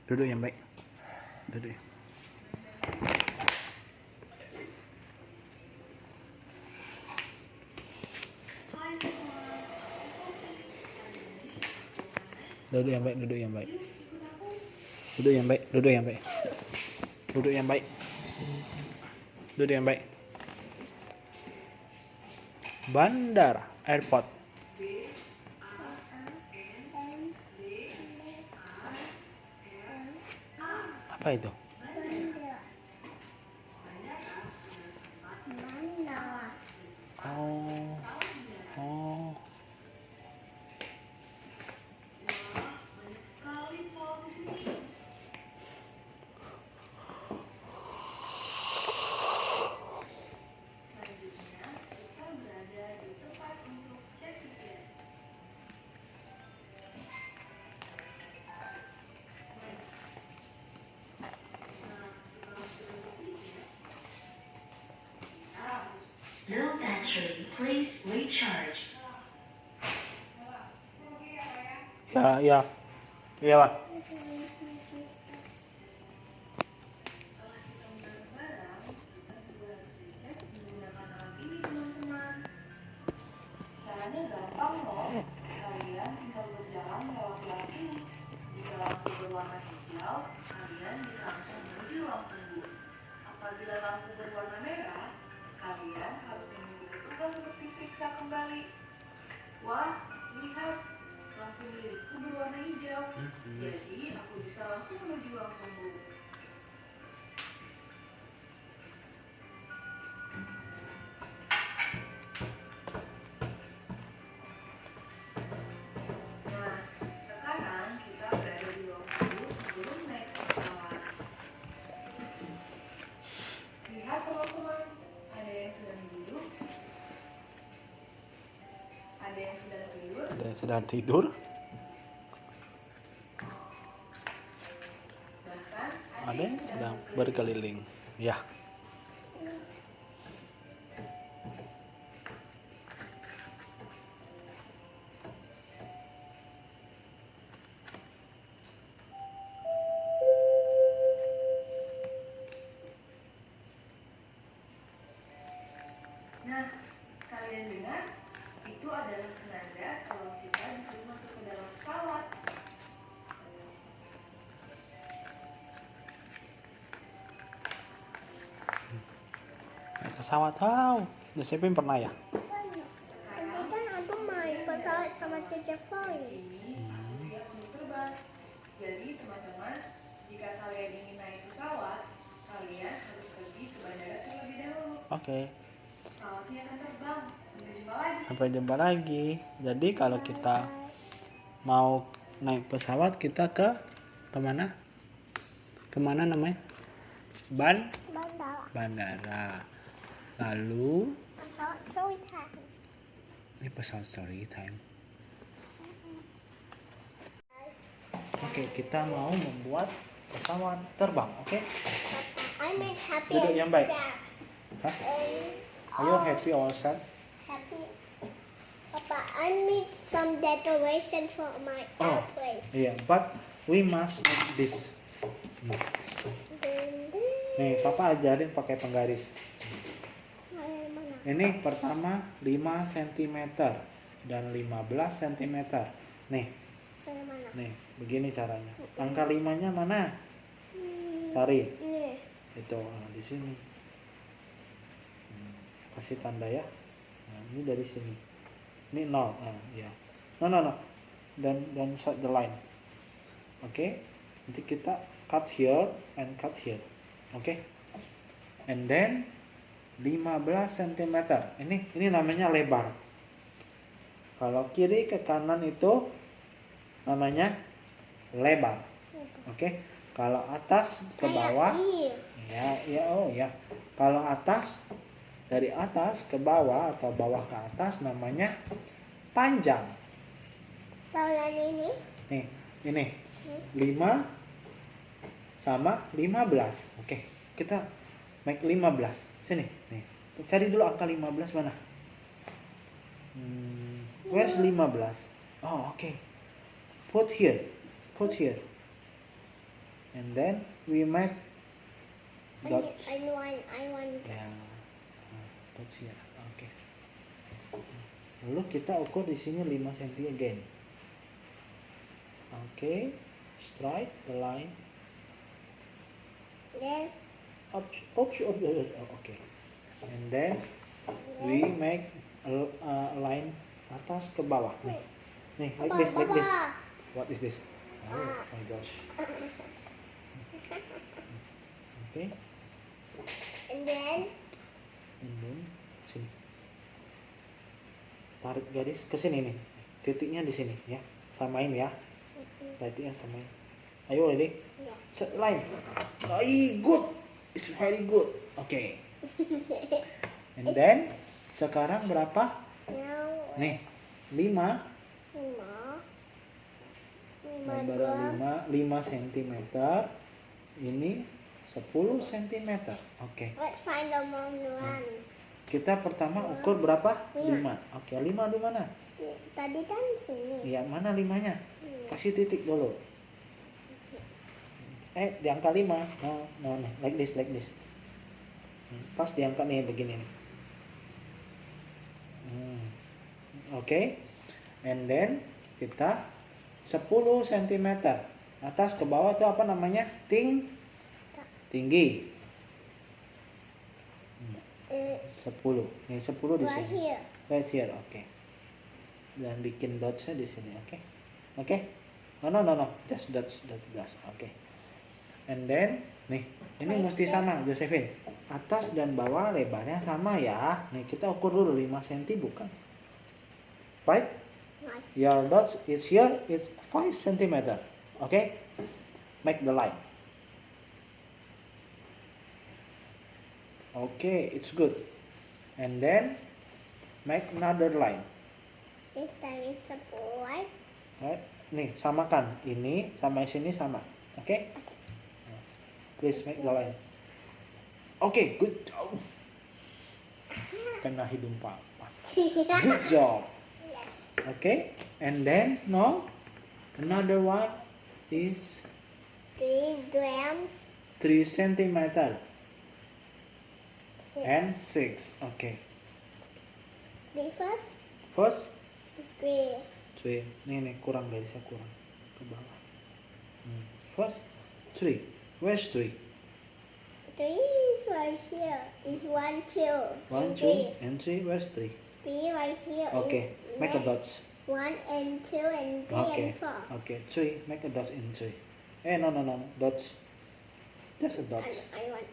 Duduk yang baik. Duduk. Duduk yang baik, duduk yang baik. Duduk yang baik, duduk yang baik. Duduk yang baik. Duduk yang baik. Bandara, airport. Apa itu? Oh. Oh. No battery, please recharge. Ya, ya. Iya, Pak. Caranya gampang loh. Kalian tinggal berjalan melewati lampu. Jika lampu berwarna hijau, kalian bisa langsung menuju ruang tunggu. Apabila lampu berwarna merah, kalian harus menunggu petugas untuk diperiksa kembali. Wah, lihat, lampu milikku berwarna hijau. Jadi aku bisa langsung menuju ruang tunggu. Nah, sekarang kita berada di ruang tunggu sebelum naik pesawat. Lihat teman-teman, ada yang sedang duduk, ada yang sedang tidur, Ada yang sedang tidur, bahkan ada yang sedang berkeliling. Ya. Nah, kalian dengar? Itu adalah penanda kalau kita disuruh masuk ke dalam pesawat. Naik pesawat tahu. Udah siapin pernah ya? Sekarang Kan aku main pesawat sama Cecep Boy. ini aku siap untuk terbang. Jadi teman-teman, jika kalian ingin naik pesawat, kalian harus pergi ke bandara terlebih dahulu. Oke. Pesawatnya akan terbang. Sampai jumpa lagi. Sampai jumpa lagi. Jadi kalau kita mau naik pesawat, kita ke kemana? Kemana namanya? Bandara. Bandara. Lalu Pesawat story time. ini pesawat story time. Oke, kita mau membuat pesawat terbang. Oke? I make happy Duduk and yang baik. sad. Hah? And Are you happy or sad? happy. Papa, I made some decorations for my Oh. airplane. Iya, but we must make this. Nih, Papa ajarin pakai penggaris. Mana? Ini pertama 5 cm dan 15 cm. Nih, Dari mana? nih, begini caranya. Angka 5-nya mana? Cari. Ini. Itu, nah, di sini. Kasih tanda ya. Nah, ini dari sini. Ini 0. Nah, ya. No. Dan short the line. Oke. Nanti kita cut here and cut here. Oke. And then 15 cm. Ini namanya lebar. Kalau kiri ke kanan itu namanya lebar. Oke. Kalau atas ke bawah, ya. Kalau atas, dari atas ke bawah atau bawah ke atas namanya panjang. Tahu yang ini? Nih, ini 5 sama 15. Oke, kita make 15. Sini, nih. Cari dulu angka 15 mana? Where's 15? Oh, oke. Put here. and then we make I dots. want. Ya, dots here. Oke. Lalu kita ukur di sini 5 cm again. Oke, strike the line. Then Okay. And then we make a line atas ke bawah. Nih, like this. What is this? Oh my gosh. Okay. And then sini. Tarik garis ke sini nih. Titiknya di sini ya. Samain ya. Titiknya samain. Ayo, ready? Yeah. Set line. Good. It's very good. Okay. And then sekarang berapa? now Nih, 5. 5 cm. Ini 10 cm. Oke. Let's find the one. Kita pertama ukur berapa? 5. Lima. Oke, 5 di mana? Tadi kan sini. Iya, mana 5-nya? Iya. Kasih titik dulu. Di angka 5. No, like this. Pas di angka nih begini nih. Oke. And then kita 10 cm. Atas ke bawah itu apa namanya? Tinggi. 10. Nih 10 di Right sini. here. Right here, oke. Dan bikin dotsnya di sini, oke? Oke? No. Just dots. Oke. And then, nih, ini mesti sama, Josephine. Atas dan bawah lebarnya sama ya. Nih, kita ukur dulu 5 cm bukan? Right? Right. Your dots is here, it's 5 cm. Okay? Make the line. Okay, it's good. And then, make another line. This time is right. Right? Nih, samakan. Ini sama sini sama. Oke? Please make the line. Oke, good job. Kena hidung papa. Good job. Yes. Okay, and then another one is 3 grams. 3 cm 6. and 6. Okay, The first first is 3. 3. Nih kurang garisnya kurang ke bawah. First 3. Where's 3? 3 is right here. Is 1, 2. 1, 2, and 3. Where's 3? 3 right here. Okay, is make a next. dots. 1 and 2 and 3 Okay, and 4. okay. 3. Make a dots in 3. No. Dots. Just a dots. I want.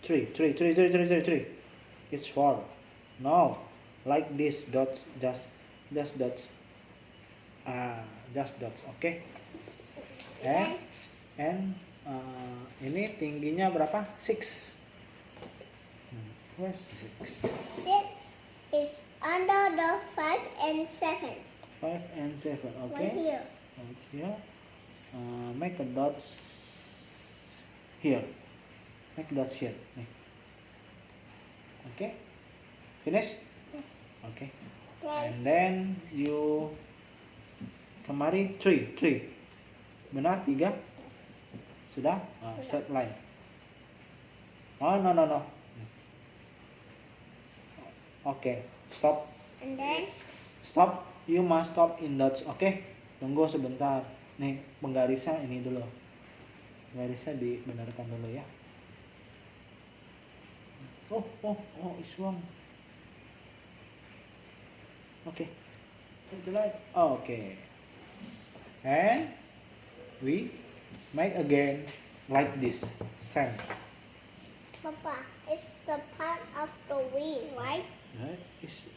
3. It's 4. No, like this dots. Just dots. Just dots. Okay. And ini tingginya berapa? 6. Where's 6? 6 is under the 5 and 7. 5 and 7. Right Okay. here. Right here. Make a dots here. Make dots here. Nih. Okay. Finish? Yes. Okay. Then And then you kemari 3. Benar 3? Sudah? Set line. No. Okay, stop. and then Stop. You must stop in dots. Okay? Tunggu sebentar. Nih, penggarisnya ini dulu. Garisnya dibenarkan dulu ya. Oh, it's wrong. Okay. Take the light. Okay. And we make again like this. Same. Papa, it's the part of the wing, right? Right? It's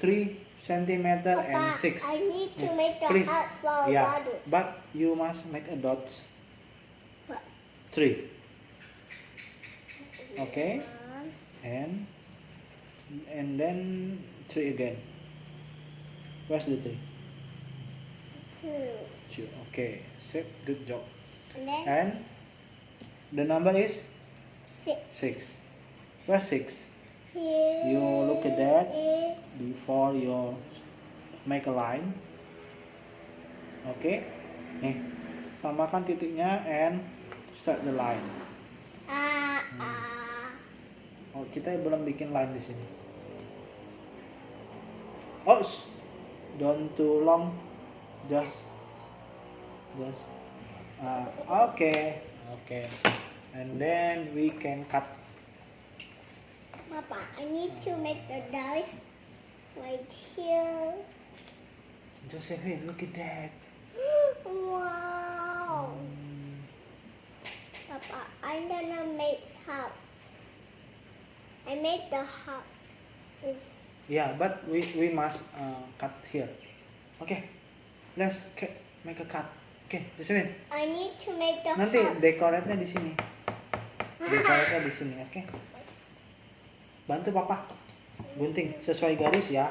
3 cm Papa, and 6. I need to make the Please. heart for Yeah, borders. but you must make a dot. What? 3. Okay. One, And then 3 again. Where's the 3? 2. 2. Okay. Sip. Good job. And then And the number is 6. 6. Where's 6? Here You look at that is before you make a line. Okay. Nih, samakan titiknya and set the line. Oh, kita belum bikin line di sini. Oh, don't too long. Just. Okay. And then we can cut. Papa, I need to make the dice right here. Josephine, look at that. Wow. Papa, I'm gonna make house. I made the house. Yeah, but we must cut here. Okay, let's make a cut. Okay, Josephine. I need to make the Nanti house. dekornya di sini. Dekornya di sini, oke? Bantu papa. Gunting sesuai garis ya.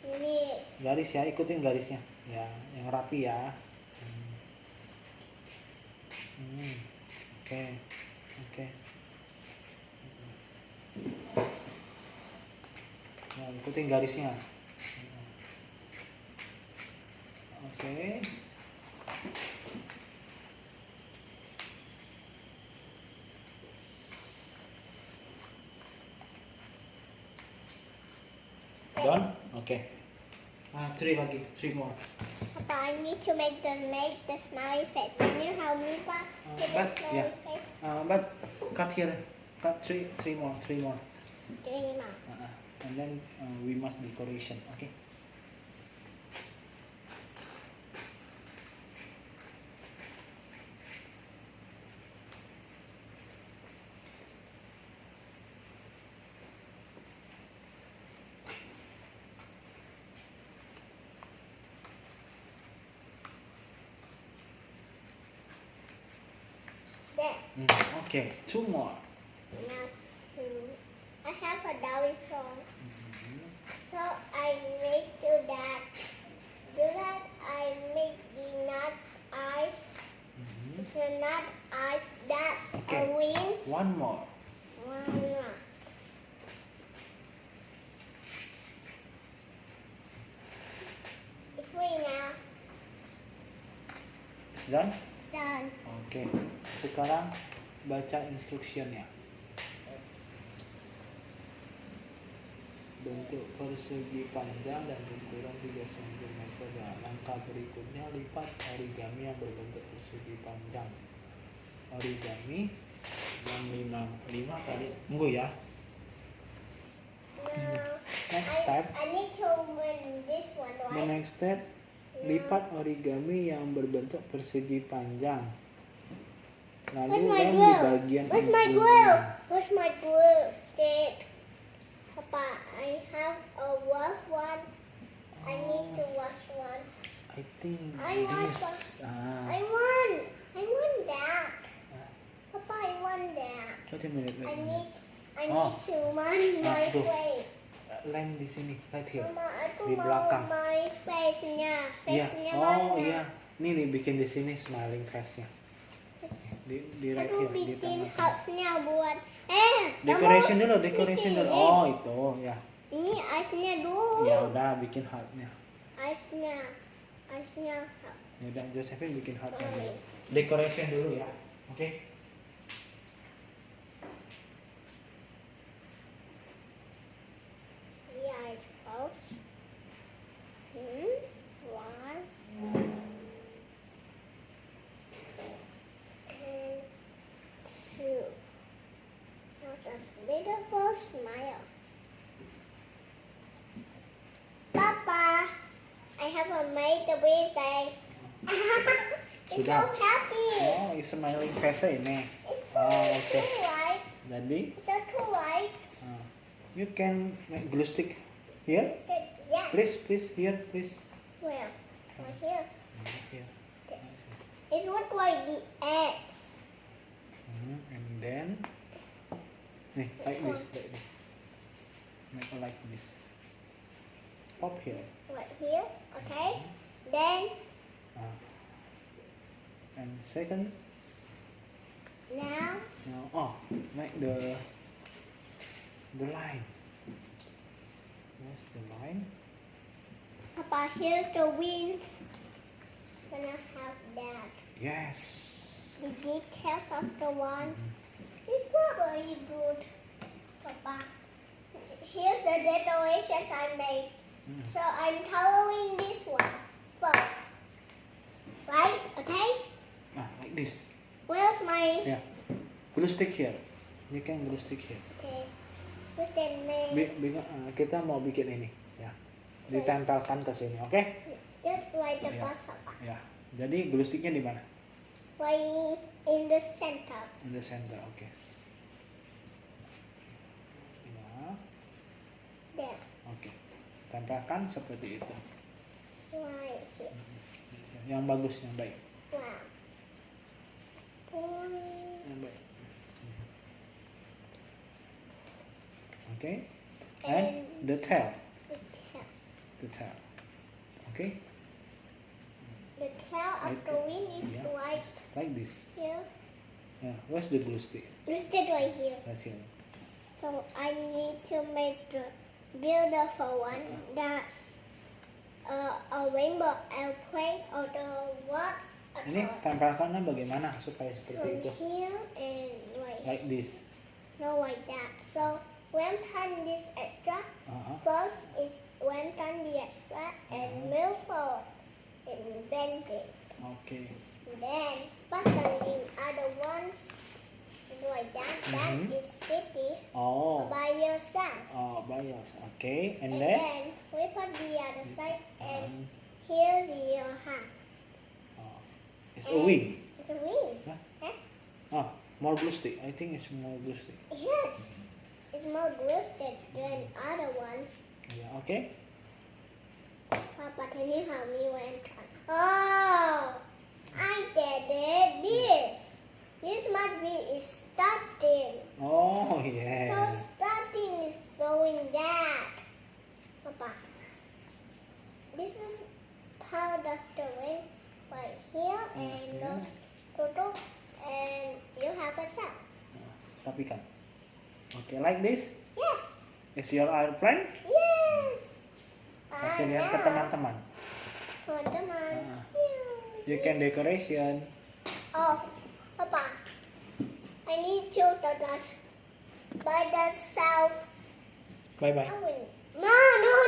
Ini. Garis ya, ikutin garisnya. Ya, yang rapi ya. Oke. Ya, ikutin garisnya. Oke. Done? Okay. 3 lagi, 3 more. Papa, I need to make the smiley face. Can you help me, Papa? With the But smiley yeah, face? but cut here. Cut 3 more. 3 more. And then we must decoration. Okay. There. Okay, 2 more. Now two. I have a dolly song. So I make do that. I make the nut eyes. The nut eyes. That's Okay. a wings. 1 more. One more. It's free now. It's done? Done. Oke. Sekarang baca instructionnya. Bentuk persegi panjang dan ukuran 3 cm. Langkah berikutnya lipat origami yang berbentuk persegi panjang. Origami yang 5 kali. Tunggu ya. Now Next step. I need to win this one, The right? next step, lipat origami yang berbentuk persegi panjang. Lalu Where's my lem di glue? bagian Where's my glue? ujungnya. Where's my glue stick? Papa, I have a rough one. I need to wash one. I think I want this. I want that. Papa, I want that. Wait a minute. I need Oh. to run my tuh. face. Lem di sini, right here. Mama, aku Di mau belakang. my face-nya. Iya. Face-nya Oh mana? iya. Nih bikin di sini smiling face-nya. Di right Aku here, di bikin tengah. house-nya buat. Decoration kamu dulu, decoration bikin dulu. ini. Oh itu ya. Ini ice-nya dulu. Ya udah bikin heart-nya. Ice-nya. Ya udah Josephine bikin heart-nya dulu. Decoration dulu ya. Oke. The ice first. One. And two. Now just little smile. Papa, I have made the birthday. It's so Sudah. happy. Oh, smiling face ini. It's so Oh, okay. cool, right? Jadi, It's so cool, right? you can make glue stick here. Yes. Please, here, please. Where? Right here. Here. It looks like the X. And then, like this. Make it like this. Pop here. Right here. Okay. Then And second, now make the line. Where's the line? Papa, here's the wings. Gonna have that. Yes. The details of the one is not very good, Papa. Here's the decorations I made. So I'm coloring this one first. Right? Okay? Like this. Where's my... Yeah. Glue stick here. You can glue stick here. Okay. We can make... Kita mau bikin ini, ya. Ditempelkan ke sini, oke? Just like the Yeah. bus, Papa. Ya. Jadi glue sticknya di mana? Right in the center. In the center, oke. Ya, There. oke. Tempelkan seperti itu. Right here. Yang bagus, yang baik. Wow. Yang baik. Oke. And the tail. The tail. The tail. Okay. The tail of the wing is Yeah. like Like this. here. Yeah. Where's the glue stick? Listed right here. Right here. So I need to make the beautiful one that's a rainbow airplane or the what? Ini tempelkannya bagaimana supaya seperti itu? Here and right Like here. this. No, like that. So when done this extra, first is when done the extra and move forward and bend it. Oke. Then fasten in other ones like that. That is sticky Oh. by yourself. Oh, bias. Oke. And And then? then we put the other side and here the hand. Oh. It's a wing. It's a wing. Huh? Huh? Oh, more glue stick. I think it's more glue stick. Yes. It's more glued than other ones. Yeah. Okay. Papa, can you help me when trying? Oh, I did it. This must be is starting. Oh, So yeah. starting is showing that. Papa, this is part of the wing right here and those tutup and you have a cell. Rapikan. Okay, like this. Yes. Is your airplane? Yes. Kasih lihat ke teman-teman. Teman-teman. You can decoration. Oh, Papa, I need to do this by the self. Bye bye. No,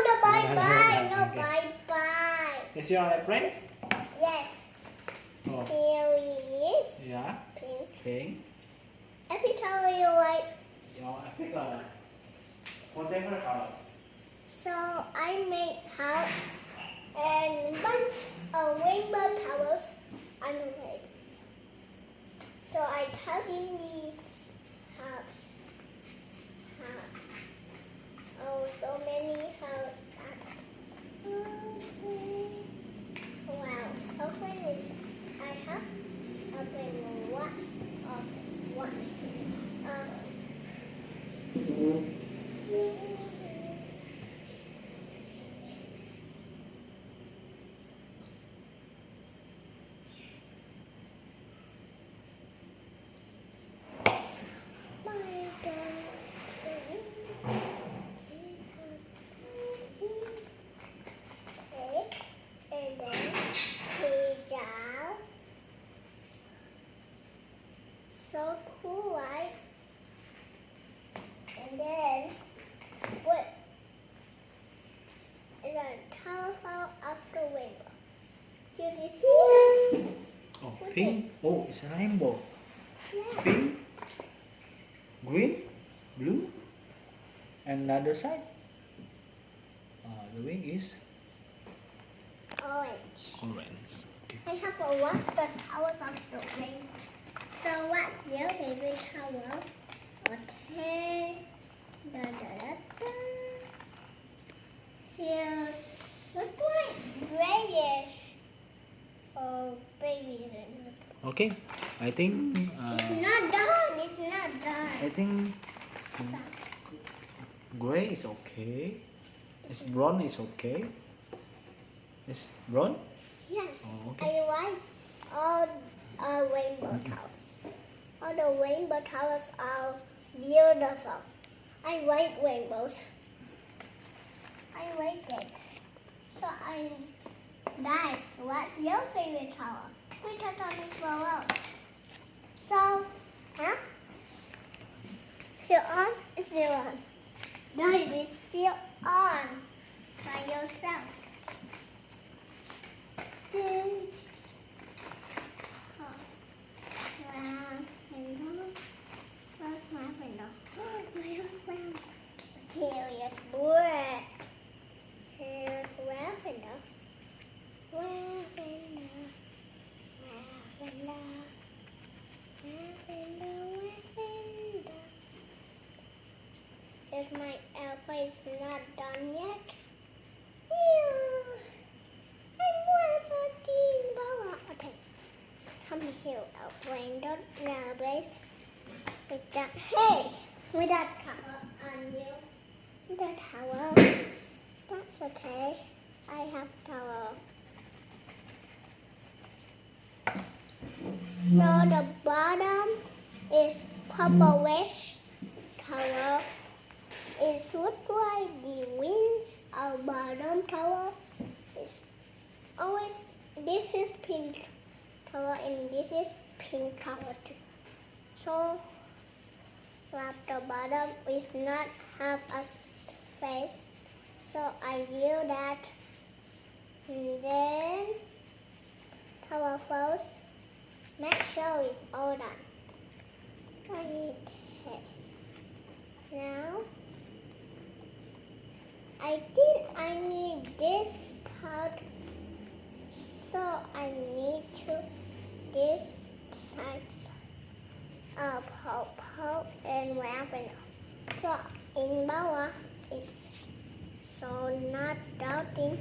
the bye-bye. No, Okay. bye-bye. Is your airplane? Yes. Oh, Here he is. yeah. Pink. Pink. Every color you like. Your every color. Whatever color. So I made house and bunch of rainbow towers on the way. So I tuck in the house. Oh, so many houses. Wow, open is I have open lots of ones. So cool, right? And then what? And then tower of the rainbow. Did you see it? Oh, pink. Oh, it's a rainbow. Yeah. Pink, green, blue, and another side. The wing is Orange. orange. Okay. I have a lot of towers of the rainbow. So what's your favorite tower? Okay. Da, da, da, da. Here's look like grayish. Oh, baby. Okay. I think. It's not done. It's not done. I think gray is okay. It's brown is okay. It's brown. Yes. Oh, okay. I like all rainbow towers. All the rainbow towers are beautiful. I like rainbows. I like it. So I nice. What's your favorite tower? We turned on this roll. So, huh? Still on? It's still on. No, it's still on by yourself. Where's my window? My window. Here's boy. Here's lavender. Lavender. Lavender. Lavender. Lavender. If my airplane is not done yet. Okay. Come here, airplane. Don't nervous. With that, hey, with that cover on you. With that towel. That's okay. I have towel. So the bottom is purplish towel. It looks like the wings of bottom towel. It's always, this is pink towel and this is pink towel too. So at the bottom is not have a face. So I use that. And then towel first. Make sure it's all done. Okay. Now I think I need this part, so I need to this sides of purple and lavender. So in bawah it's so not doubting.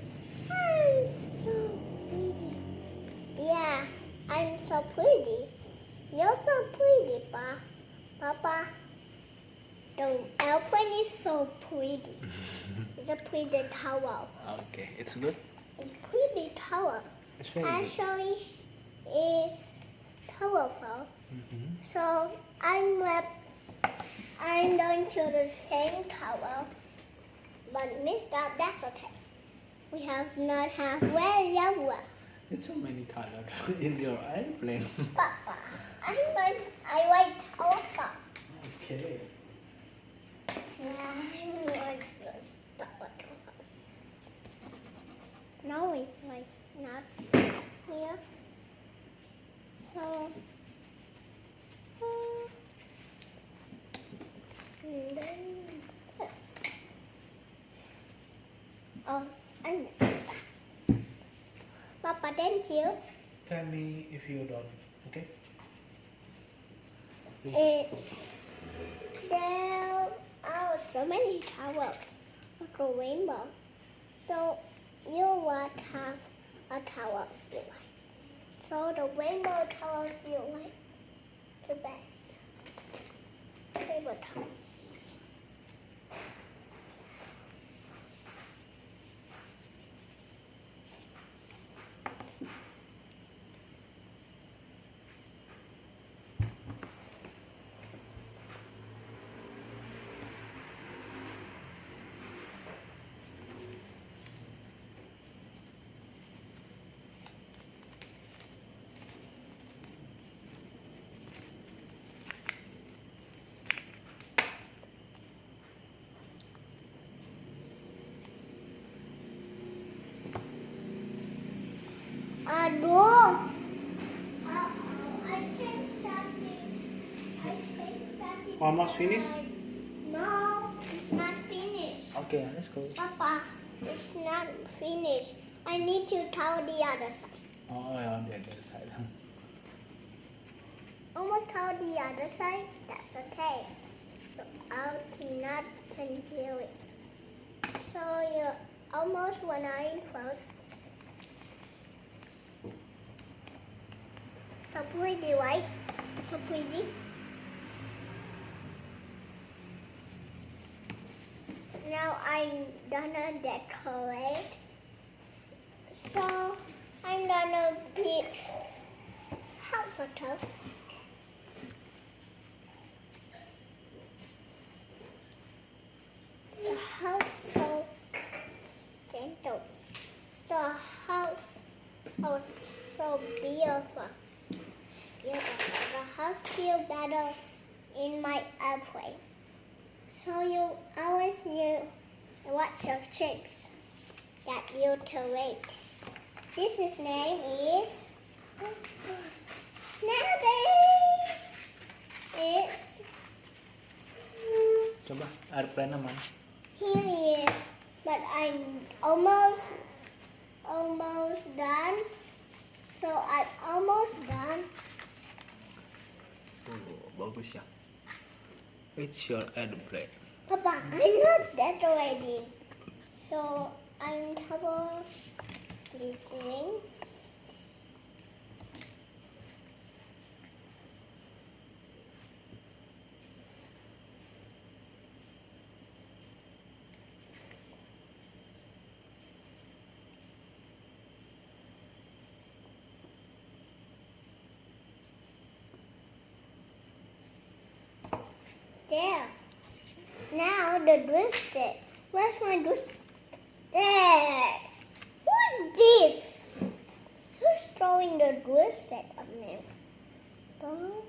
I'm so pretty. Yeah, I'm so pretty. You're so pretty, Papa. The airplane is so pretty. It's a pretty towel. Okay, it's good. It's pretty towel. It's very good. Actually, it's colorful. Mm-hmm. So I'm going to the same towel, but mixed up. That's okay. We have not have red yellow. It's so many colors in your airplane. Papa, I like towel. Okay. I'm going to stop it. No, it's like not here. So, and then, oh, I missed that. Papa, thank you. Tell me if you don't. Okay. Please. It's there are so many towels, like a rainbow. So you would have a towel you like. So the rainbow towels you like the best. Favorite towels. Aduh. I changed something. Almost finished? No, it's not finished. Okay, let's go. Papa, it's not finished. I need to towel the other side. Oh, yeah, on the other side. Almost towel the other side. That's okay. So I'll not do it. So you almost when I first. So pretty, right? So pretty. Now I'm gonna decorate. So I'm gonna pick house of toast. The house so gentle. The house was so beautiful. feel better in my airplane. So you always knew what's your tricks that you to wait. This name is nowadays it's Coba airplane mana? here he is, but I'm almost done. So I'm almost done. Bagus ya. It's your airplane. Papa, I'm not decorated. So I'm cover this ring. There. Now the drifted. Where's my drift? There. Who's this? Who's throwing the drifted at me? Oh.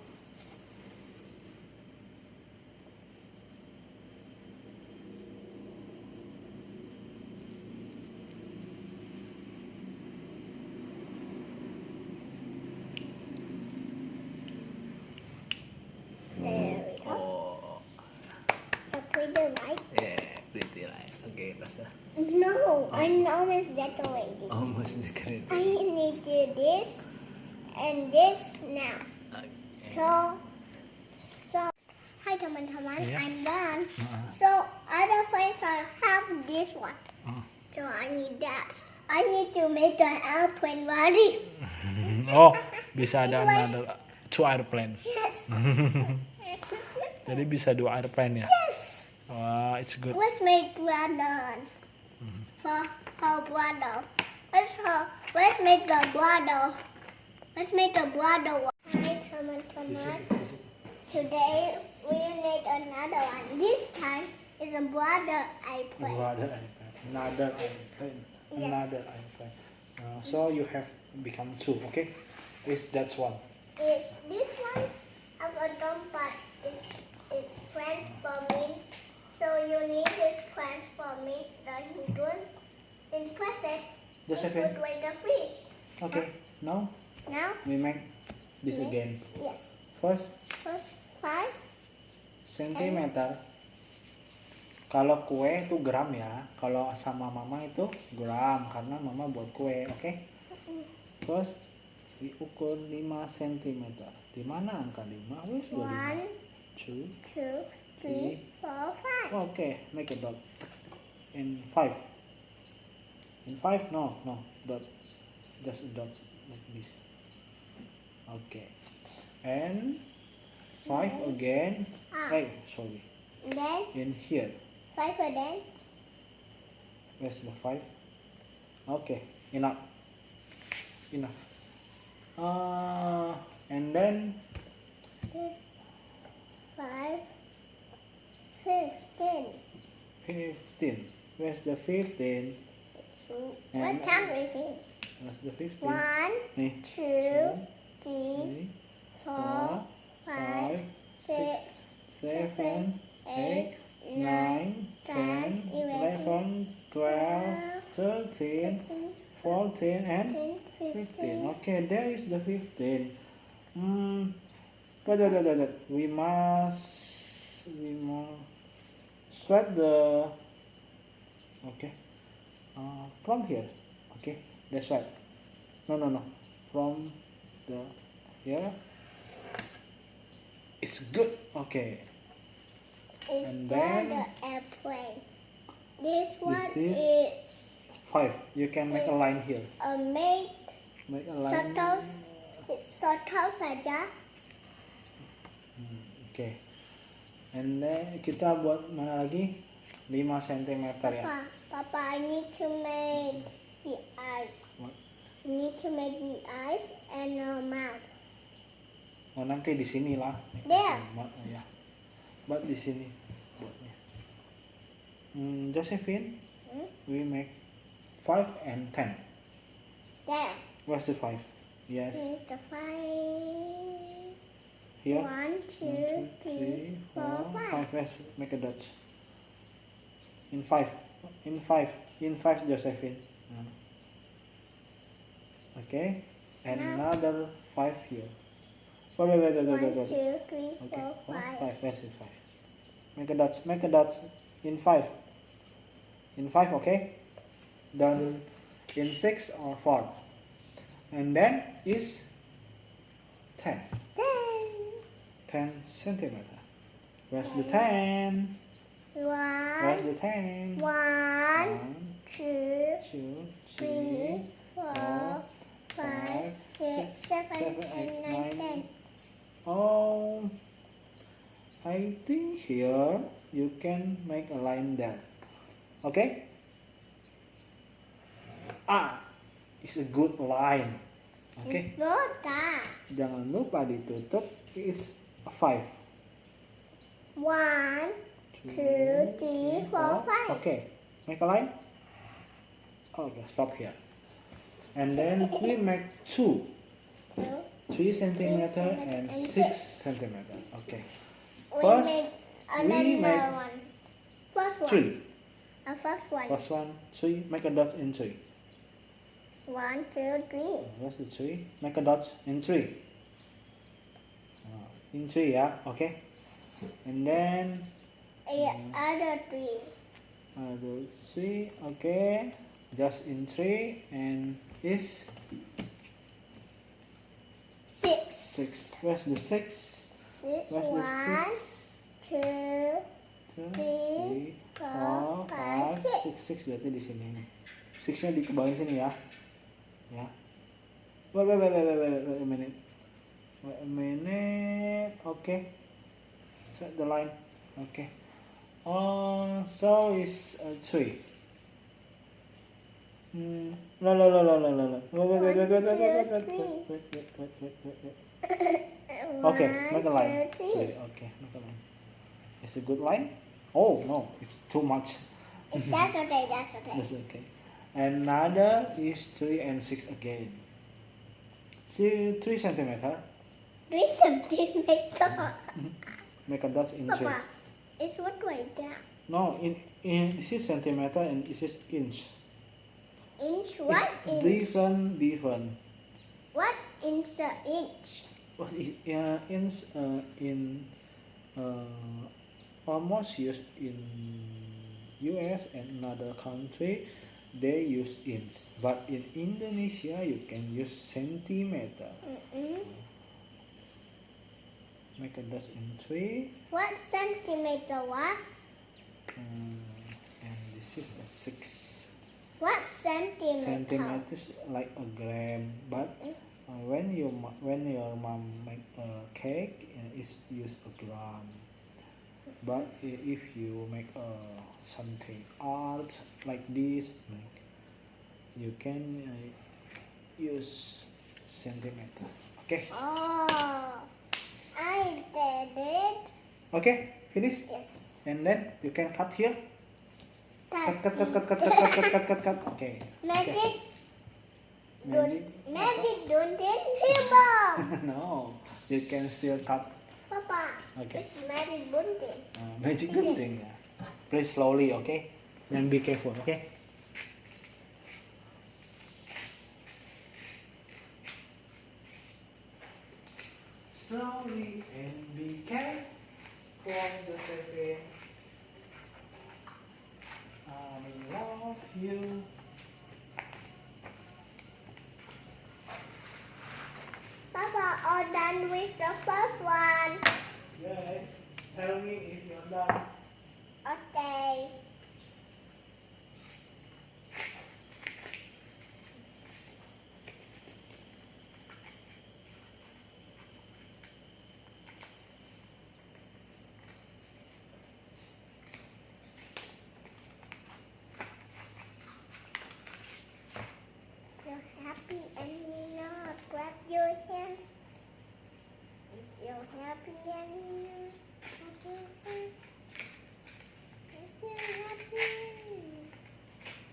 There we go. Oh, So pretty, right? yeah, pretty right. Okay, basta. No, I'm almost decorated. Almost decorated. I need to do this and this now. So, hi teman-teman, Iya. I'm done. Heeh. So, other friends I have this one. Hmm. So, I need that. I need to make an airplane ready. Oh, bisa ada It's like- another two airplane. Yes. Jadi bisa dua airplane ya. Yes. Wah, it's good. Let's make brother. For her brother. Let's make the brother. Let's make the brother one. Hi teman-teman. Today we need another one. This time is a brother airplane. Another airplane. Another airplane. Yes. Another airplane. So you have become two, okay? Is that one? Is this one have a tempat? It's transforming. So you need this transforming the hidden. And press it. Josephine. Put with the fish. Okay. Now Now, we make this Make- again. yes. First First 5. sentimeter. Kalau kue itu gram ya. Kalau sama mama itu gram karena mama buat kue, oke? Terus diukur 5 cm. Di mana angka 5? Wih, sudah 1, 2, 2, 3, 4, 5. Okay, make a dot. In 5. In 5? No. Dot. Just a dot like this. Okay. And 5 again. Hey, sorry. And then In here. 5 again. Where's the 5? Okay. Enough. And then 5, 15. 15. Where's the 15? What And- time is it? Where's the 15? 1, Nih. 2, 3, 3, 4, 5, 6, 7, 8, 9, 10, 11, 12, 13, 14, and 15. Okay, there is the 15. Wait. We must sweat the. Okay. From here. Okay, that's right. No. From the here. It's good. Okay. It's And for then- the airplane. This one is- is 5. You can make a line here. a made Make a line. satu saja. Oke. And then kita buat mana lagi? 5 cm ya. Papa, I need to make the eyes. What? I need to make the eyes and the mouth. Oh, nanti di sini lah. There. Ya. Buat di sini buatnya. Josephine, we make 5 and 10. There. Where's the 5? Yes. Here's the 5. Here. 1, 2, 3, 4, 5. Let's make a dot. In 5. In 5. In 5, Josephine. Okay. And Now. another 5 here. Wait. 1, 2, 3, Okay. 4, 5. 5. Where's the 5? Make a dot. Make a dot. In 5. In 5, okay? Then in 6 or 4. And then is 10. 10 centimeter. Where's the 10? 1, Where's the 10? 1, 2, 2, 3, 3, 4, 5, 6, 7, 8, 9, 10. Oh, I think here you can make a line there. Okay? It's a good line. Okay? Botak. Jangan lupa ditutup. Is 5. 1, 2, 3, 4, 5. Okay, make a line. Okay, stop here. And then we make 2. 3 centimeter and 6 centimeter. Okay. We First, make we make another one. First one. 3. First one. First one, 3. Make a dot in 3. 1, 2, 3. Where's the 3? Make a dot in 3. In 3, yeah. Okay. And then Other 3. other 3. Okay. Just in 3 and is 6. 6. Where's the 6? 6. Where's the 1, 6? 2, 3, 4, 5, 6. 6 berarti di sini nih. 6-nya di bawah sini ya. Ya. Wait a minute. Wait a minute. Okay. Set the line. Okay. So it's 3. No. Wait. Okay, make a line. 3. Okay, make a line. It's a good line? Oh no, it's too much. That's okay. That's okay. Another is 3 and 6 again. See 3 centimeter. 3 centimeter. Make a dot in 3. Papa, it's what like that? No, in this is centimeter and this is inch. Inch? What It's inch? different. What inch a inch? What is inch in almost used in US and another country they use inch, but in Indonesia you can use centimeter. Make a dot in 3. What centimeter was? And this is a 6. What centimeter? Centimeters like a gram, but when your mom make a cake, it's use a gram. But if you make something art like this, you can use centimeter. Okay. Oh, I did it. Okay, finish. Yes. And then you can cut here. Cut. Okay. Magic. Magic. Don't tell him. No, you can still cut. Papa. Okay. It's magic bunting. Magic gunting. Yeah. Play slowly, okay? And be careful, okay? Slowly and be careful, Josephine. I love you. Papa, all done with the first one. Yes. Tell me if you're done. Okay. You're happy and you know, grab your hands. If you're happy and you know, grab your hands. If you're happy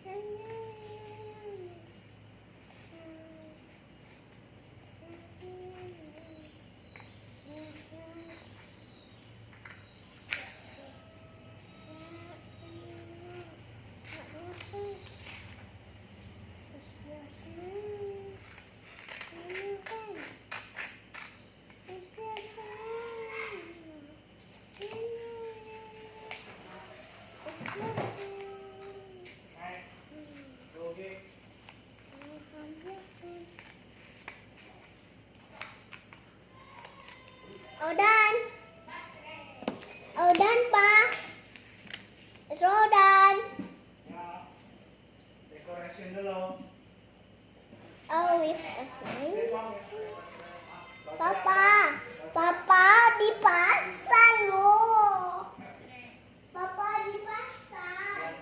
and you know, All done. All done, Pa. It's all done. Ya, decoration dulu. Oh, we first. Papa dipasang loh. Papa dipasang.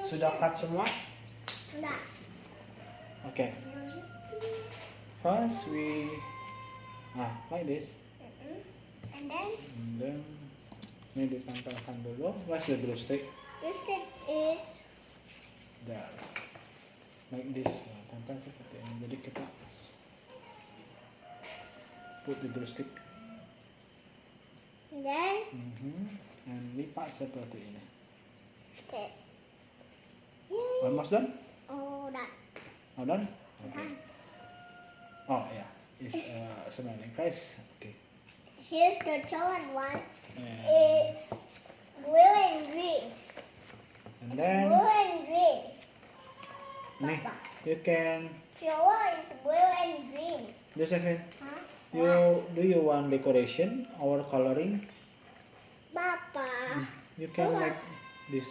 Sudah cut semua? Nah. Okay. First we like this. And then And then ini ditempelkan dulu. Where's the glue stick? this thing is There. Like this. Nah, tempel seperti ini. Jadi kita put the glue stick. and then And lipat seperti ini. okay. Almost done? Oh, that. All done? Okay. Oh yeah, it's smelling nice. Okay. Here's the chocolate one. And, It's blue and green. and then Blue and green. nih, you can Chocolate is blue and green. Josephine, Huh? do you want decoration or coloring? Papa. You can What? make this,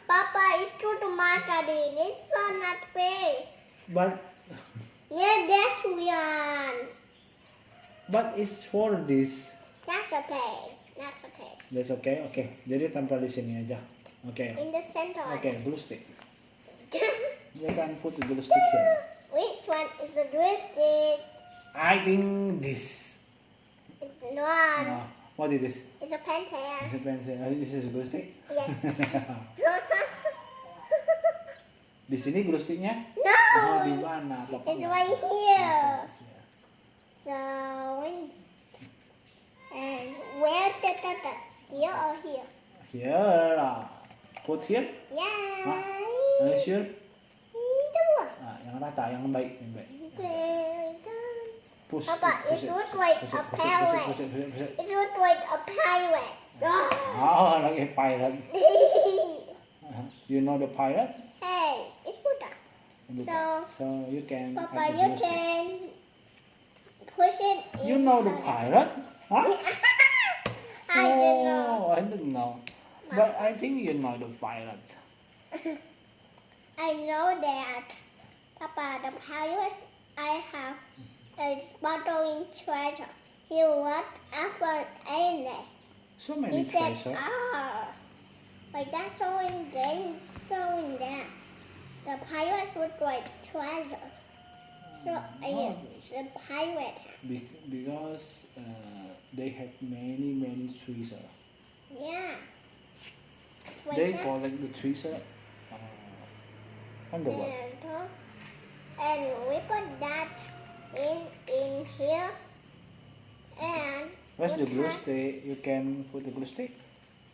Papa is to the market. It's so not fair. but Yeah, that's one. it's for this. That's okay. That's okay. That's okay. Okay. Jadi tempel di sini aja. Okay. In the center. Okay, glue stick. You can put the glue stick here. Which one is the joystick? I think this. It's the one. What is this? It's a pencil. Is it pencil? This is glue stick. Yes. Di sini glue sticknya? No. Oh, di mana? Papa It's nggak right tahu. here. Yes. So, and where's the tortoise? Here or here? Here. Put here. Yeah. Are you sure? Itu. Yang rata, yang baik, yang baik. Push. Papa, push it looks like push a push parrot. push it, push it, push it. It looks like a pirate. Oh, like a pirate. You know the pirate? Hey, it's Buddha. So you can. Papa, add the you glue stick. can push it in. You know the pirate? Huh? I don't know. Oh, I don't know. But I think you know the pirate. I know that. Papa, the pirate I have is bottling treasure. He was after Anne. So He many said, treasure. like that, showing then, showing that. The pirates would like treasures. So, the pirate. Because they have many treasure. Yeah. Like They that. collect the treasure on the world. And we put that in here. And Where's the put glue that- stick? You can put the glue stick.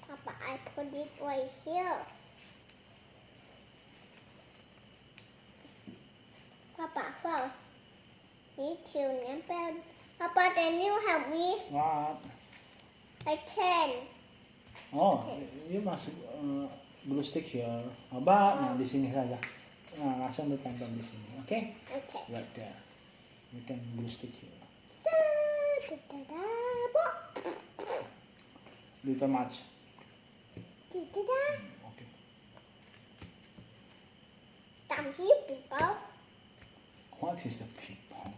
Papa, I put it right here. Papa, first need to nempel. Papa, can you help me? What? I can. Oh, you must glue stick here. Nah, di sini saja. Nah, langsung ditempel di sini. Okay? Okay. Right there. You can glue stick here. Da, da, da, da, bo. Little much. Da, da, da. Okay. Come here, people. What is the people?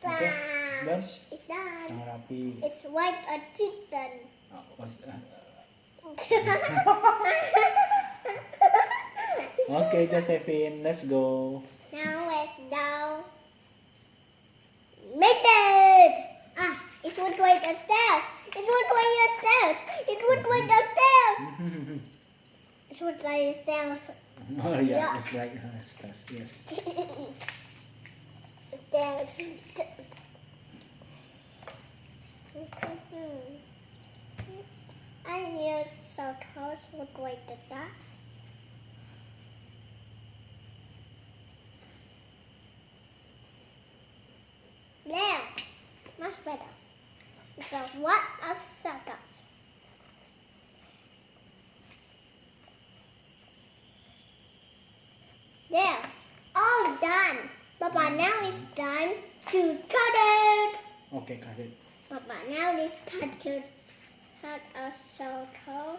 Done. Okay, it's done. It's done. Yang rapi. It's like a chicken. Okay, Josephine, let's go. Now let's down. Made it! It's would wait the stairs. It would wait the stairs. It would wait the stairs. It would wait the stairs. Oh yeah, Yeah. it's like stairs. Yes. Stairs. I knew South House would wait the stairs. There, much better. It's a what of circus. There, all done. Papa, now it's time to cut it. Okay, cut it. Papa, now it's time to cut a circle.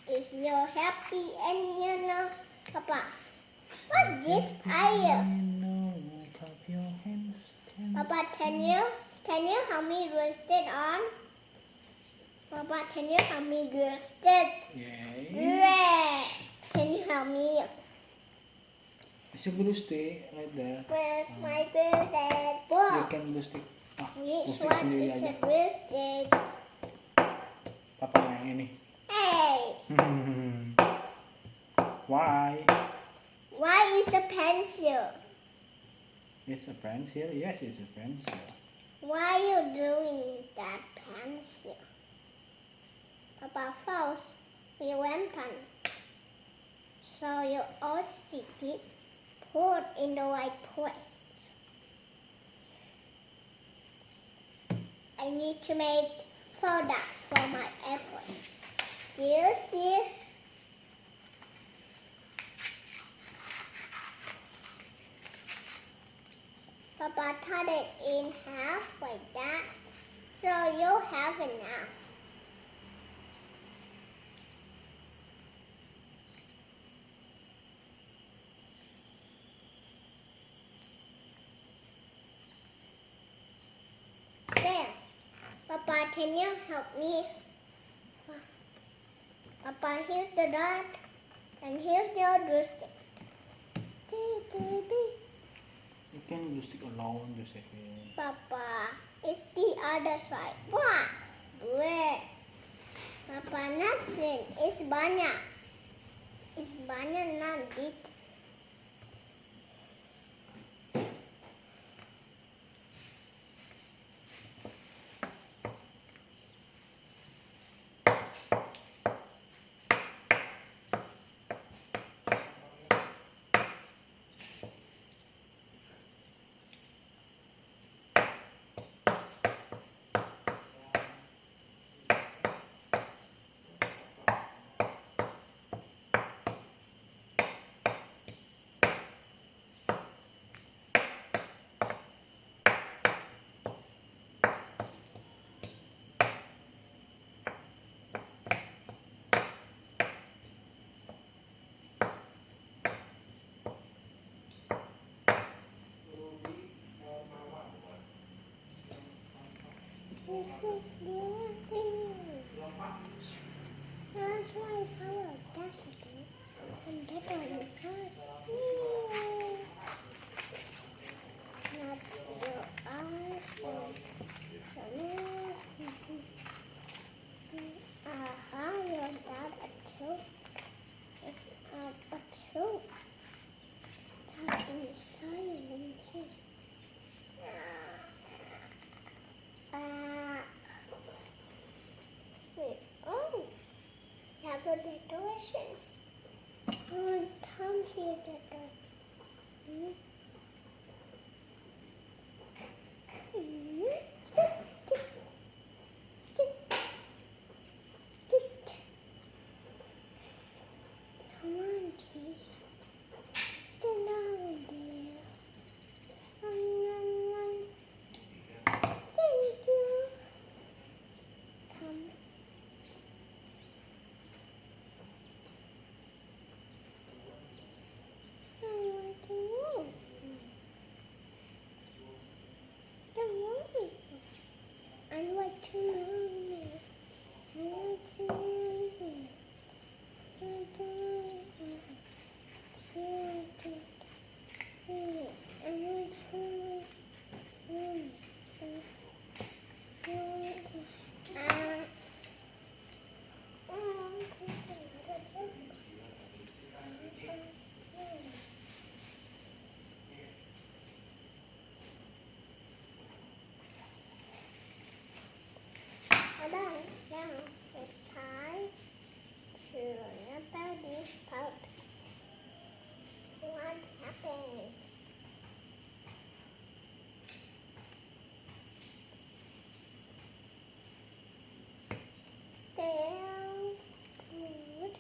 If you're happy and you know, Papa, what's this eye? No, clap your hands. Papa, can you help me twist it on? Papa, can you help me twist it? Yay. Yeah. Can you help me? It's a glue stick right there. Where's my birthday You book? can glue stick. Ah, glue Which stick one sendiri is aja. a birthday? Papa yang ini. Hey, Why? why is a pencil? It's a pencil. Yes, it's a pencil. Why are you doing that pencil? Papa, first we went on. So you all stick it, put in the right places. I need to make products for my airplane. Do you see? Papa cut it in half like that, so you have enough. There. Papa, can you help me? Papa, here's the dot, and here's your joystick. You can glue stick alone, Josephine. Papa, it's the other side. What? Where? Papa, nothing. It's banyak. It's banyak, not big. That's why it's our audacity. And that one is first. Not your eyes. Your dad a two. It's a two. That inside and see. Oh, have the decorations. Oh, come here, decoration. Come on, Kate. Get down there. Thank you. Come. Hold on. Now it's time to remember this part. What happens? There would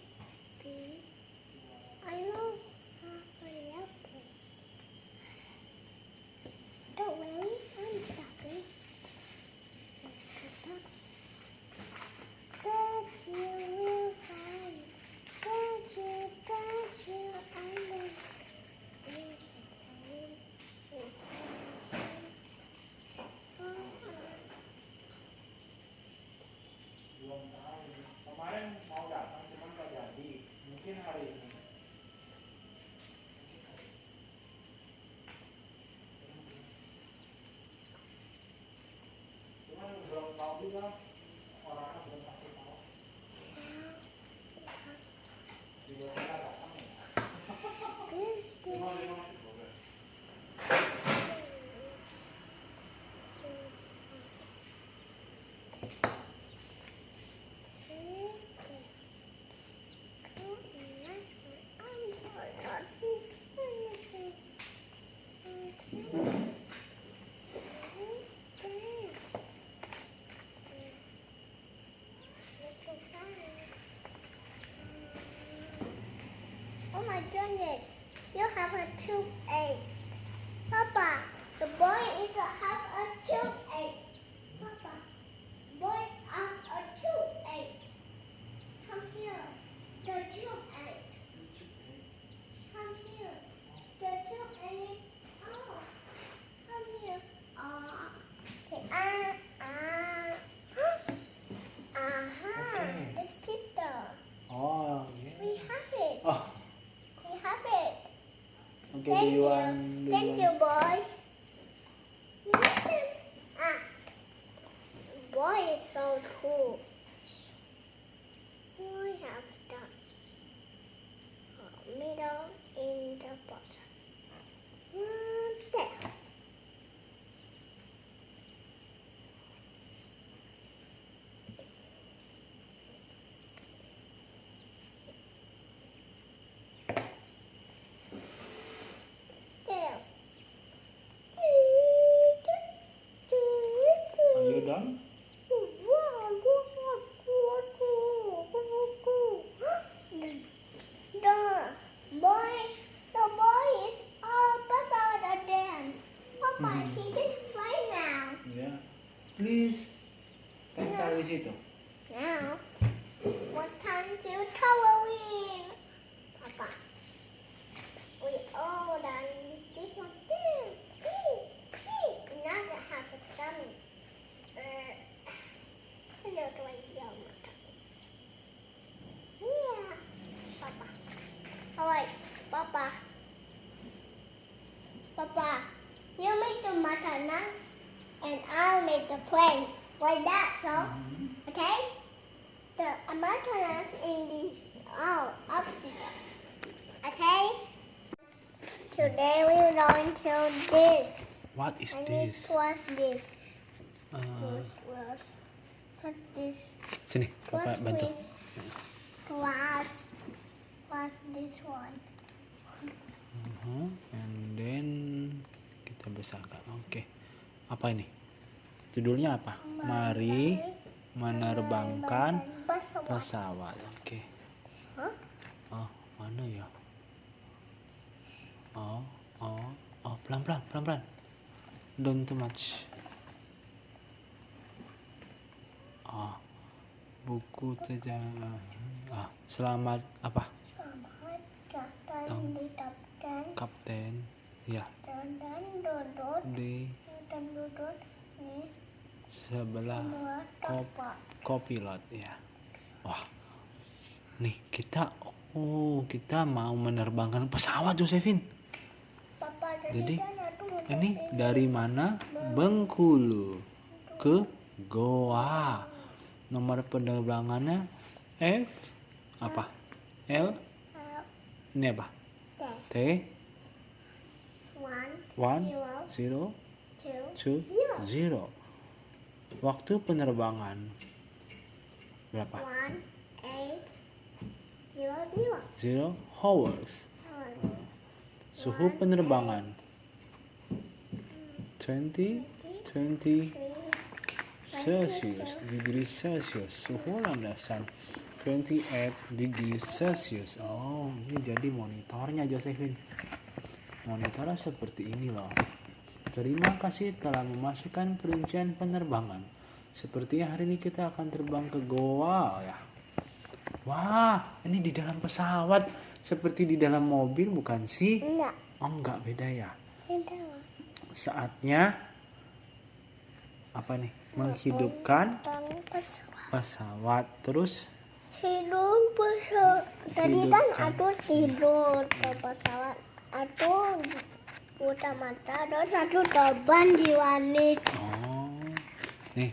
be I will have a apple. Don't worry, I'm stopping. That you will find. That you, I will. Belum tahu. Kemarin mau datang cuman gak jadi. Mungkin hari ini. Cuman belum tahu juga. Orangnya belum kasih tahu. Juga kita datang ya. Cuma 5 menit boleh. Oh my goodness, you have a toothache. Papa, the boy is have a toothache. Papa, boy has a toothache. Come here, the toothache. Come here, the toothache. Oh, come here. Okay. Okay. The sticker. Oh, yeah. We have it. Oh, We have it. okay. Do you want? Thank you, boy. Boy is so cool. We have dots. Middle in the bottom. There. There. Are you done? The boy is all Pesawat again. Papa, Mhm. he just fly now. Yeah. Please. Tempel di situ. Now, what's time to Halloween? Papa, we all done this one. Now I have a stomach. Hello, do I yell my Yeah, Papa. Alright, Papa. Papa, you make the makanan and I'll make the plane. Like that, so. Okay? The makanan in these obstacles. Okay? Today we're going to this. What is And this? it was this. Uh, Put this. sini, Papa bantu. Was this one. And then kita besarkan. Oke. Apa ini? Judulnya apa? Mari menerbangkan pesawat. Oke. Hah? Oh, mana ya? Oh, pelan-pelan. Don't too much. Buku sejarah. Selamat apa? Selamat datang di Kapten. Ya, dan duduk di sebelah sebelah tapak. kopilot ya. Wah. Nih, kita mau menerbangkan pesawat, Josephine. Papa, Jadi, sana tuh ini dari mana? Bengkulu ke Goa. Nomor penerbangannya F apa? L ini apa? T 1 0 2 0. Waktu penerbangan Berapa? 0 hours. Suhu penerbangan 20 Celsius, degree Celsius. Suhu landasan 28 degree Celsius. Oh, ini jadi monitornya Josephine. Monitornya seperti ini loh. Terima kasih telah memasukkan perincian penerbangan. Sepertinya hari ini kita akan terbang ke Goa ya. Wah, ini di dalam pesawat. Seperti di dalam mobil bukan sih? Enggak. Oh, enggak, beda ya. Beda. Saatnya apa nih? Menghidupkan pesawat. Terus Hidup pesawat. Tadi kan Hidupkan. aku tidur ke pesawat. Aku buta mata. Terus aku terbang di langit. oh. Nih,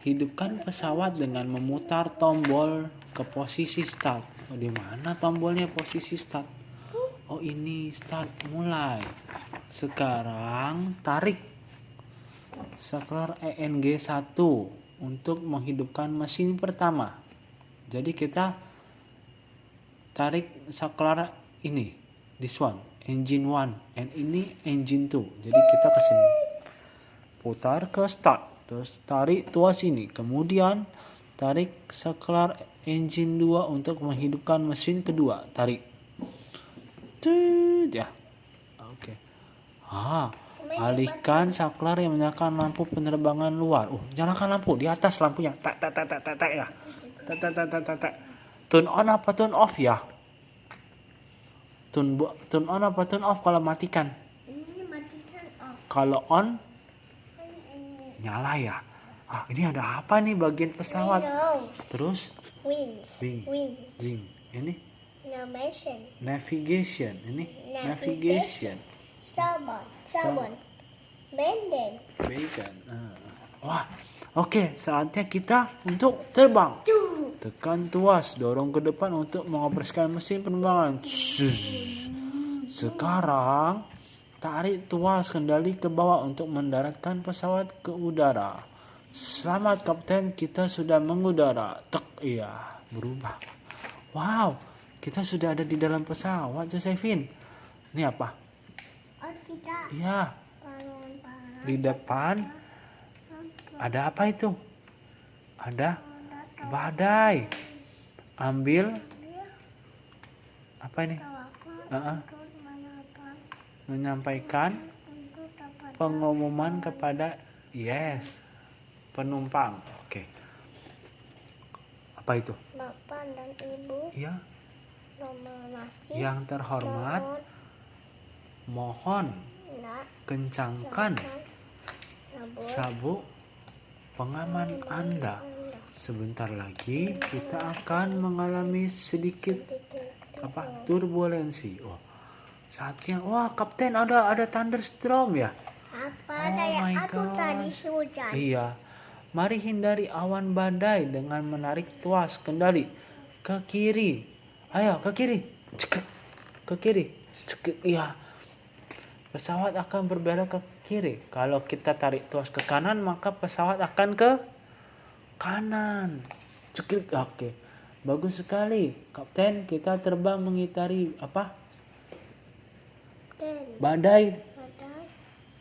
hidupkan pesawat dengan memutar tombol ke posisi start. Oh, di mana tombolnya posisi start? Oh, ini start, mulai. Sekarang tarik saklar ENG 1 untuk menghidupkan mesin pertama. Jadi kita tarik saklar ini, this one, engine 1, and ini engine 2. Jadi kita ke sini. Putar ke start, terus tarik tuas ini. Kemudian tarik saklar engine 2 untuk menghidupkan mesin kedua. Tarik. Tut, ya. Oke. Alihkan saklar yang menyalakan lampu penerbangan luar. Nyalakan lampu di atas lampunya. Tak ya. Tak. Turn on apa turn off ya? Turn on apa turn off kalau matikan? Ini matikan off. Kalau on Ini. nyala ya. Ini ada apa nih bagian pesawat? Terus Wings. wing. Ini Navigation. navigation. Ini navigation. Starboard. Benden. Bacon. Wah, oke, saatnya kita untuk terbang. Tekan tuas, dorong ke depan untuk mengoperasikan mesin penerbangan. Sekarang tarik tuas kendali ke bawah untuk mendaratkan pesawat ke udara. Selamat Kapten, kita sudah mengudara. Iya, berubah. Wow, kita sudah ada di dalam pesawat, Josephine. Ini apa? Oh, kita. Iya, di depan ada apa itu? Ada badai. Ambil apa ini? Menyampaikan pengumuman kepada penumpang. Oke. Apa itu? Bapak dan Ibu. Ya, Nomor nasi. yang terhormat, mohon kencangkan sabuk pengaman Anda. Sebentar lagi kita akan mengalami sedikit turbulensi. Saatnya Kapten ada thunderstorm ya. Apa Oh kayak my aku God. tadi hujan. Iya. Mari hindari awan badai dengan menarik tuas kendali ke kiri. Ayo ke kiri. Cek. Ke kiri. Cek. Iya. Pesawat akan berbelok ke kiri. Kalau kita tarik tuas ke kanan, maka pesawat akan ke kanan. Cek. Oke. Bagus sekali. Kapten, kita terbang mengitari badai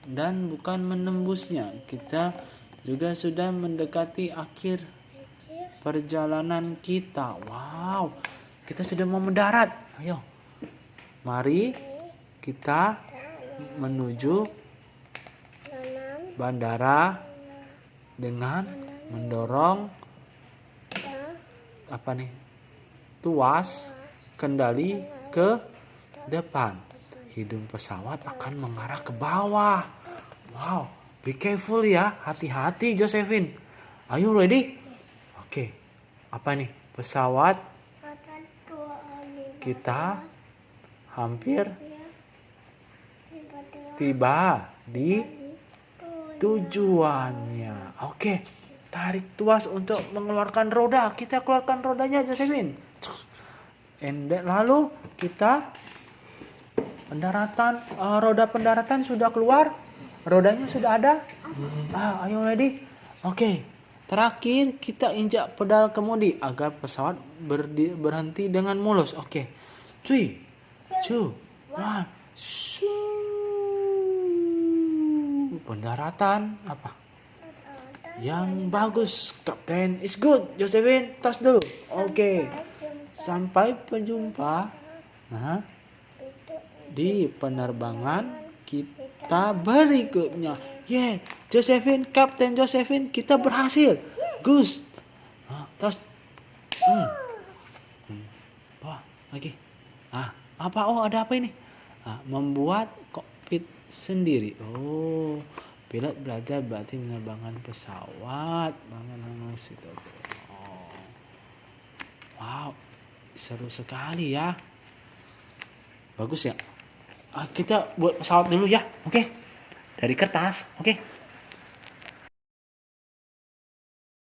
dan bukan menembusnya. Kita juga sudah mendekati akhir perjalanan kita. Wow, kita sudah mau mendarat. Ayo, mari kita menuju bandara dengan mendorong tuas kendali ke depan. Hidung pesawat akan mengarah ke bawah. Wow, be careful ya, hati-hati Josephine. Are you ready? Oke, apa nih? Pesawat kita hampir tiba di tujuannya. Oke, tarik tuas untuk mengeluarkan roda. Kita keluarkan rodanya Josephine. Lalu kita roda pendaratan sudah keluar. Rodanya sudah ada. Ayo ready. Oke. Terakhir kita injak pedal kemudi agar pesawat berhenti dengan mulus. Oke. 3, 2, 1. Pendaratan apa? Yang bagus, Kapten. It's good. Josephine, tos dulu. Oke. Sampai berjumpa di penerbangan kita berikutnya. Yeah, Josephine, Kapten Josephine, kita berhasil. Gus. Tos. Wah, lagi. Apa? Oh, ada apa ini? Membuat kokpit sendiri. Oh, pilot belajar berarti menerbangkan pesawat. Wow, seru sekali ya. Bagus ya. Kita buat pesawat dulu ya. Oke. Dari kertas. Oke.